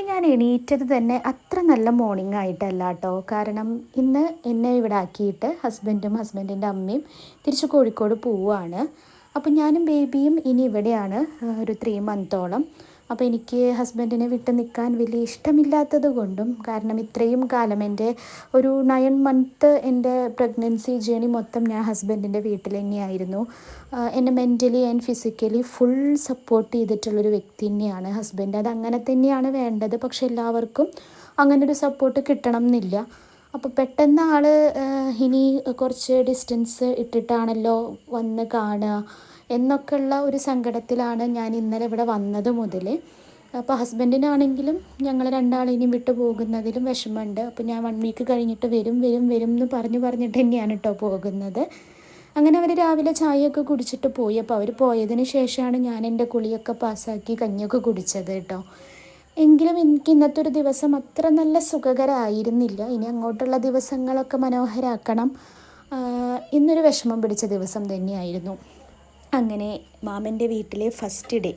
ഇന്ന് ഞാൻ എണീറ്റത് തന്നെ അത്ര നല്ല മോർണിംഗ് ആയിട്ടല്ല കേട്ടോ. കാരണം ഇന്ന് എന്നെ ഇവിടെ ആക്കിയിട്ട് ഹസ്ബൻഡിൻ്റെ അമ്മയും തിരിച്ച് കോഴിക്കോട് പോവുകയാണ്. അപ്പോൾ ഞാനും ബേബിയും ഇനി ഇവിടെയാണ് ഒരു 3 മന്തോളം. അപ്പോൾ എനിക്ക് ഹസ്ബൻഡിനെ വിട്ട് നിൽക്കാൻ വലിയ ഇഷ്ടമില്ലാത്തത് കൊണ്ടും, കാരണം ഇത്രയും കാലം എൻ്റെ ഒരു 9 മന്ത് എൻ്റെ പ്രഗ്നൻസി ജേണി മൊത്തം ഞാൻ ഹസ്ബൻഡിൻ്റെ വീട്ടിൽ തന്നെയായിരുന്നു. എന്നെ mentally and physically full support ചെയ്തിട്ടുള്ളൊരു വ്യക്തി തന്നെയാണ് ഹസ്ബൻഡ്. അത് അങ്ങനെ തന്നെയാണ് വേണ്ടത്. പക്ഷെ എല്ലാവർക്കും അങ്ങനൊരു സപ്പോർട്ട് കിട്ടണം എന്നില്ല. അപ്പോൾ പെട്ടെന്ന് ആൾ ഇനി കുറച്ച് ഡിസ്റ്റൻസ് ഇട്ടിട്ടാണല്ലോ വന്ന് കാണുക എന്നൊക്കെയുള്ള ഒരു സങ്കടത്തിലാണ് ഞാൻ ഇന്നലെ ഇവിടെ വന്നത് മുതൽ. അപ്പോൾ ഹസ്ബൻഡിനാണെങ്കിലും ഞങ്ങൾ രണ്ടാളിനെയും വിട്ടു പോകുന്നതിലും വിഷമമുണ്ട്. അപ്പോൾ ഞാൻ 1 വീക്ക് കഴിഞ്ഞിട്ട് വരും എന്ന് പറഞ്ഞിട്ട് തന്നെയാണ് കേട്ടോ പോകുന്നത്. അങ്ങനെ അവർ രാവിലെ ചായയൊക്കെ കുടിച്ചിട്ട് പോയി. അപ്പോൾ അവർ പോയതിന് ശേഷമാണ് ഞാൻ എൻ്റെ കുളിയൊക്കെ പാസ്സാക്കി കഞ്ഞിയൊക്കെ കുടിച്ചത് കേട്ടോ. എങ്കിലും എനിക്ക് ഇന്നത്തെ ഒരു ദിവസം അത്ര നല്ല സുഖകരമായിരുന്നില്ല. ഇനി അങ്ങോട്ടുള്ള ദിവസങ്ങളൊക്കെ മനോഹരമാക്കണം. ഇന്നൊരു വിഷമം പിടിച്ച ദിവസം തന്നെയായിരുന്നു. അങ്ങനെ മാമൻ്റെ വീട്ടിലെ ഫസ്റ്റ് ഡേ